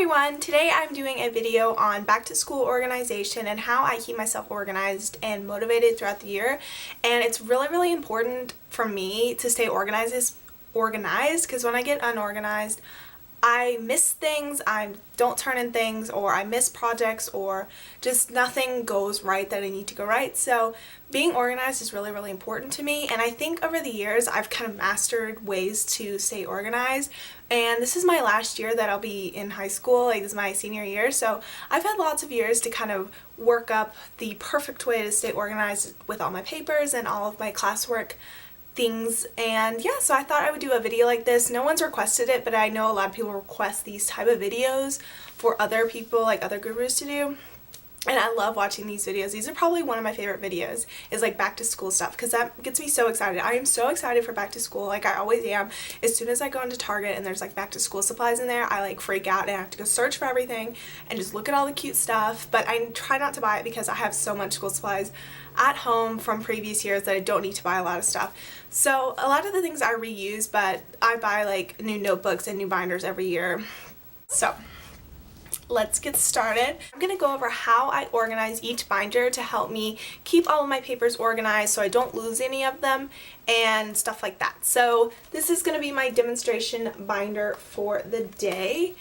everyone! Today I'm doing a video on back to school organization and how I keep myself organized and motivated throughout the year. And it's really important for me to stay organized because when I get unorganized, I miss things, I don't turn in things, or I miss projects, or just nothing goes right that I need to go right. So being organized is really important to me, and I think over the years I've kind of mastered ways to stay organized. And this is my last year that I'll be in high school, like this is my senior year, so I've had lots of years to kind of work up the perfect way to stay organized with all my papers and all of my classwork things. And yeah, so I thought I would do a video like this. No one's requested it, but I know a lot of people request these type of videos for other people, like other gurus to do. And I love watching these videos. These are probably one of my favorite videos, is like back to school stuff, because that gets me so excited. I am so excited for back to school, like I always am. As soon as I go into Target and there's like back to school supplies in there, I like freak out and I have to go search for everything and just look at all the cute stuff. But I try not to buy it because I have so much school supplies at home from previous years that I don't need to buy a lot of stuff. So a lot of the things I reuse, but I buy like new notebooks and new binders every year. So let's get started. I'm going to go over how I organize each binder to help me keep all of my papers organized so I don't lose any of them and stuff like that. So this is going to be my demonstration binder for the day.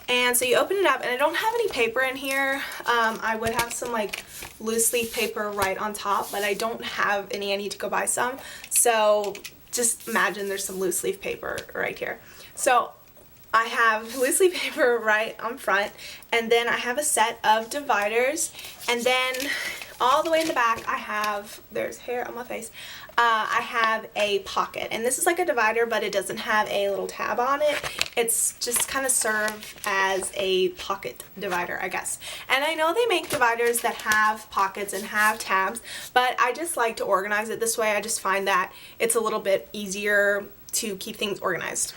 And so you open it up, and I don't have any paper in here. I would have some like loose leaf paper right on top, but I don't have any. I need to go buy some. So just imagine there's some loose leaf paper right here. So I have loose leaf paper right on front, and then I have a set of dividers, and then all the way in the back I have, there's hair on my face, I have a pocket, and this is like a divider, but it doesn't have a little tab on it. It's just kind of serve as a pocket divider, I guess. And I know they make dividers that have pockets and have tabs, but I just like to organize it this way. I just find that it's a little bit easier to keep things organized.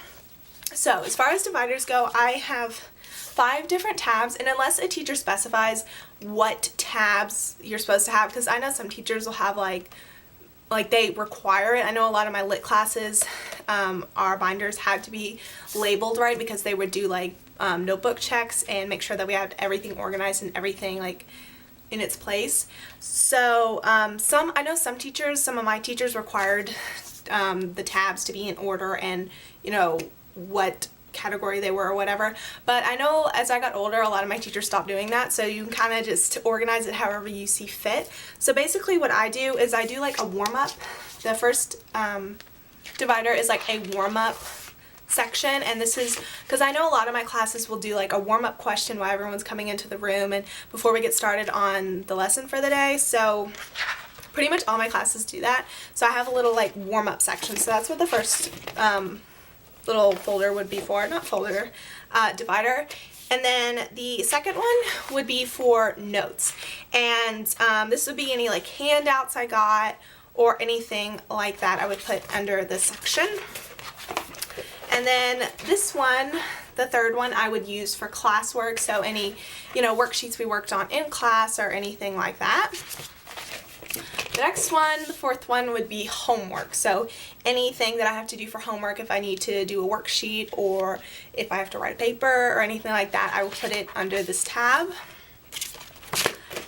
So as far as dividers go, I have 5 different tabs, and unless a teacher specifies what tabs you're supposed to have, because I know some teachers will have like they require it. I know a lot of my lit classes, our binders had to be labeled right because they would do like notebook checks and make sure that we had everything organized and everything like in its place. So I know some teachers, some of my teachers required the tabs to be in order and you know what category they were or whatever, but I know as I got older a lot of my teachers stopped doing that, so you can kind of just organize it however you see fit. So basically what I do is I do like a warm-up. The first divider is like a warm-up section, and this is because I know a lot of my classes will do like a warm-up question while everyone's coming into the room and before we get started on the lesson for the day. So pretty much all my classes do that. So I have a little like warm-up section, so that's what the first little folder would be for, not folder, divider. And then the second one would be for notes, and this would be any like handouts I got or anything like that I would put under this section. And then this one, the third one, I would use for classwork, so any worksheets we worked on in class or anything like that. The next one, the fourth one, would be homework. So anything that I have to do for homework, if I need to do a worksheet or if I have to write a paper or anything like that, I will put it under this tab.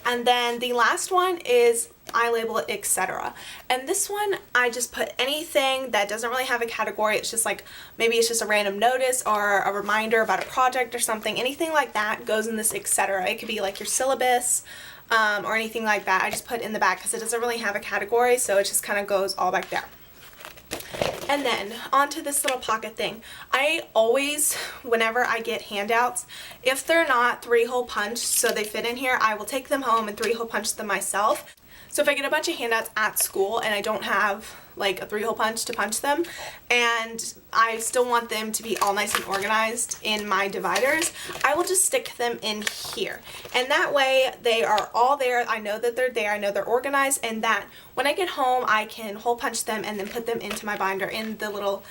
And then the last one is I label it etc. And this one I just put anything that doesn't really have a category. It's just like maybe it's just a random notice or a reminder about a project or something. Anything like that goes in this etc. It could be like your syllabus or anything like that. I just put in the back because it doesn't really have a category, so it just kind of goes all back there. And then onto this little pocket thing. I always, whenever I get handouts, if they're not 3-hole punched so they fit in here, I will take them home and 3-hole punch them myself. So if I get a bunch of handouts at school and I don't have like a 3-hole punch to punch them, and I still want them to be all nice and organized in my dividers, I will just stick them in here. And that way they are all there. I know that they're there. I know they're organized, and that when I get home I can hole punch them and then put them into my binder in the little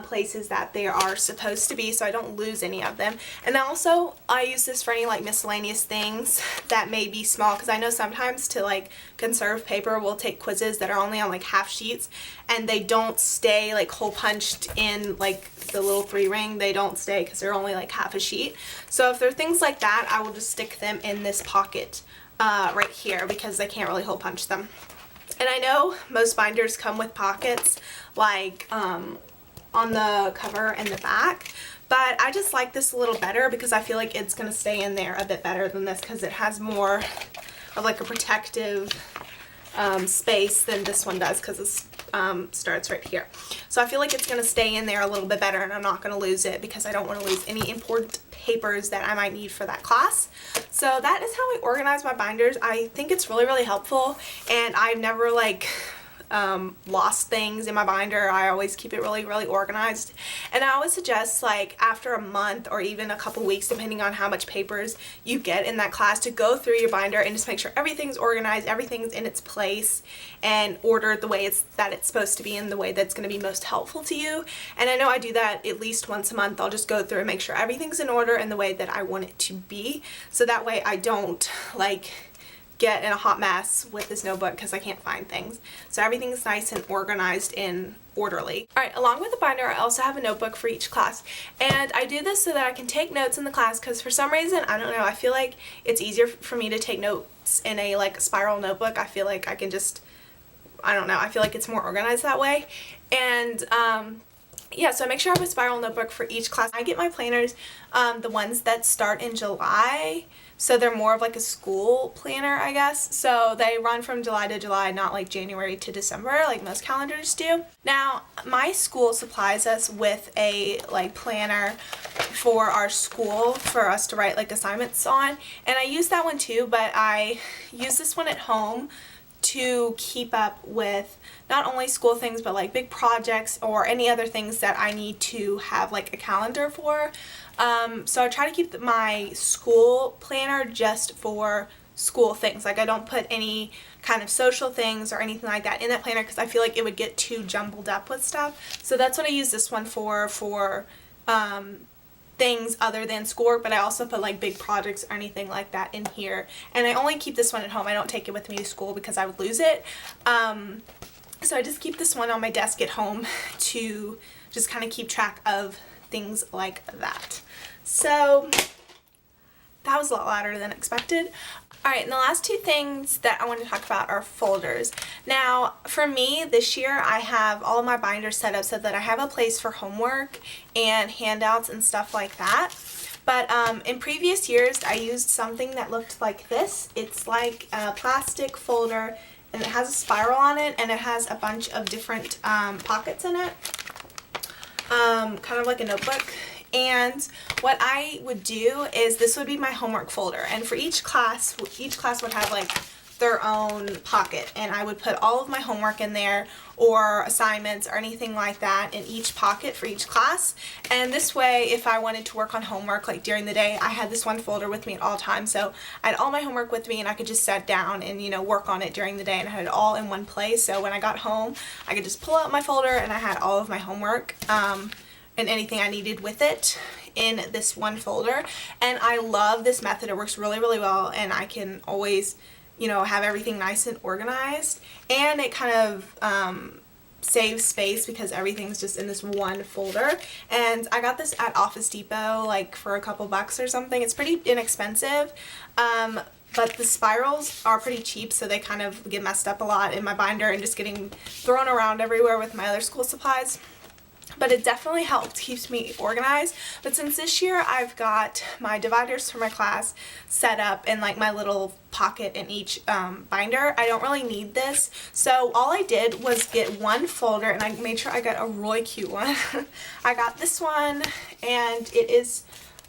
places that they are supposed to be, so I don't lose any of them. And also I use this for any like miscellaneous things that may be small, because I know sometimes to like conserve paper we'll take quizzes that are only on like half sheets, and they don't stay like hole punched in like the little 3-ring. They don't stay because they're only like half a sheet. So if there are things like that, I will just stick them in this pocket right here because I can't really hole punch them. And I know most binders come with pockets like on the cover and the back, but I just like this a little better because I feel like it's going to stay in there a bit better than this because it has more of like a protective space than this one does because it starts right here. So I feel like it's going to stay in there a little bit better, and I'm not going to lose it because I don't want to lose any important papers that I might need for that class. So that is how I organize my binders. I think it's really, really helpful, and I've never like lost things in my binder. I always keep it really, really organized, and I always suggest like after a month or even a couple weeks, depending on how much papers you get in that class, to go through your binder and just make sure everything's organized, everything's in its place and ordered the way it's supposed to be, in the way that's going to be most helpful to you. And I know I do that at least once a month. I'll just go through and make sure everything's in order in the way that I want it to be, so that way I don't like get in a hot mess with this notebook because I can't find things. So everything's nice and organized and orderly. Alright, along with the binder, I also have a notebook for each class. And I do this so that I can take notes in the class because for some reason, I don't know, I feel like it's easier for me to take notes in a like spiral notebook. I feel like I can just, I don't know, I feel like it's more organized that way. And yeah, so I make sure I have a spiral notebook for each class. I get my planners, the ones that start in July, so they're more of like a school planner, I guess. So they run from July to July, not like January to December like most calendars do. Now, my school supplies us with a like planner for our school for us to write like assignments on, and I use that one too, but I use this one at home to keep up with not only school things but like big projects or any other things that I need to have like a calendar for. So I try to keep my school planner just for school things. Like I don't put any kind of social things or anything like that in that planner because I feel like it would get too jumbled up with stuff. So that's what I use this one for things other than schoolwork, but I also put like big projects or anything like that in here. And I only keep this one at home. I don't take it with me to school because I would lose it. So I just keep this one on my desk at home to just kind of keep track of things like that. So that was a lot louder than expected. Alright, and the last two things that I want to talk about are folders. Now, for me, this year I have all of my binders set up so that I have a place for homework and handouts and stuff like that. But in previous years, I used something that looked like this. It's like a plastic folder, and it has a spiral on it, and it has a bunch of different pockets in it, kind of like a notebook. And what I would do is, this would be my homework folder, and for each class would have like their own pocket, and I would put all of my homework in there or assignments or anything like that in each pocket for each class. And this way, if I wanted to work on homework like during the day, I had this one folder with me at all times, so I had all my homework with me and I could just sit down and, you know, work on it during the day, and I had it all in one place. So when I got home, I could just pull out my folder and I had all of my homework and anything I needed with it in this one folder. And I love this method. It works really, really well, and I can always, you know, have everything nice and organized, and it kind of saves space because everything's just in this one folder. And I got this at Office Depot like for a couple bucks or something. It's pretty inexpensive, but the spirals are pretty cheap, so they kind of get messed up a lot in my binder and just getting thrown around everywhere with my other school supplies. But it definitely helps, keeps me organized. But since this year I've got my dividers for my class set up in like my little pocket in each binder, I don't really need this. So all I did was get one folder, and I made sure I got a really cute one. I got this one, and it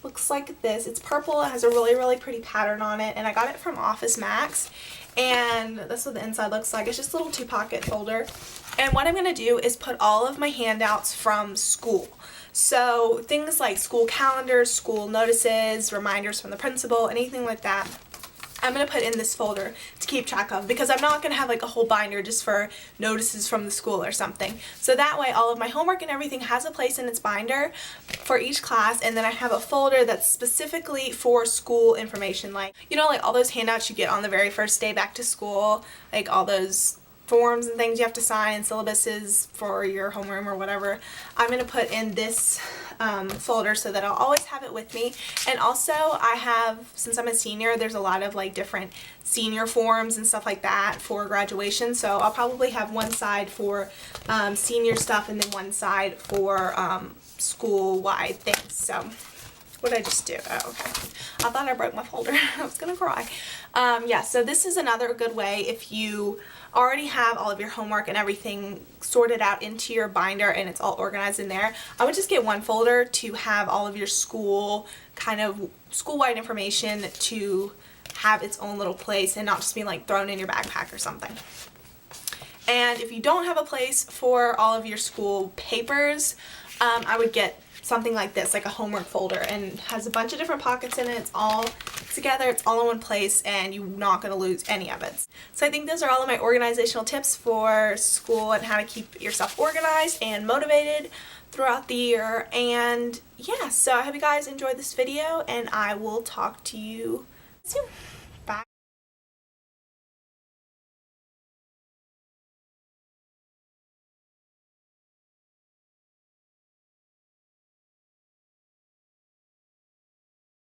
looks like this. It's purple. It has a really, really pretty pattern on it, and I got it from Office Max. And that's what the inside looks like. It's just a little 2-pocket folder. And what I'm going to do is put all of my handouts from school. So things like school calendars, school notices, reminders from the principal, anything like that, I'm going to put in this folder to keep track of, because I'm not going to have like a whole binder just for notices from the school or something. So that way all of my homework and everything has a place in its binder for each class, and then I have a folder that's specifically for school information, like, you know, like all those handouts you get on the very first day back to school, like all those forms and things you have to sign and syllabuses for your homeroom or whatever, I'm going to put in this folder so that I'll always have it with me. And also I have, since I'm a senior, there's a lot of like different senior forms and stuff like that for graduation, so I'll probably have one side for senior stuff and then one side for school-wide things. So what did I just do? Oh, okay. I thought I broke my folder. I was gonna cry. Yeah, so this is another good way if you already have all of your homework and everything sorted out into your binder and it's all organized in there. I would just get one folder to have all of your school, kind of school-wide information to have its own little place and not just be like thrown in your backpack or something. And if you don't have a place for all of your school papers, I would get something like this, like a homework folder, and has a bunch of different pockets in it. It's all together, it's all in one place, and you're not going to lose any of it. So I think those are all of my organizational tips for school and how to keep yourself organized and motivated throughout the year. And yeah, so I hope you guys enjoyed this video, and I will talk to you soon.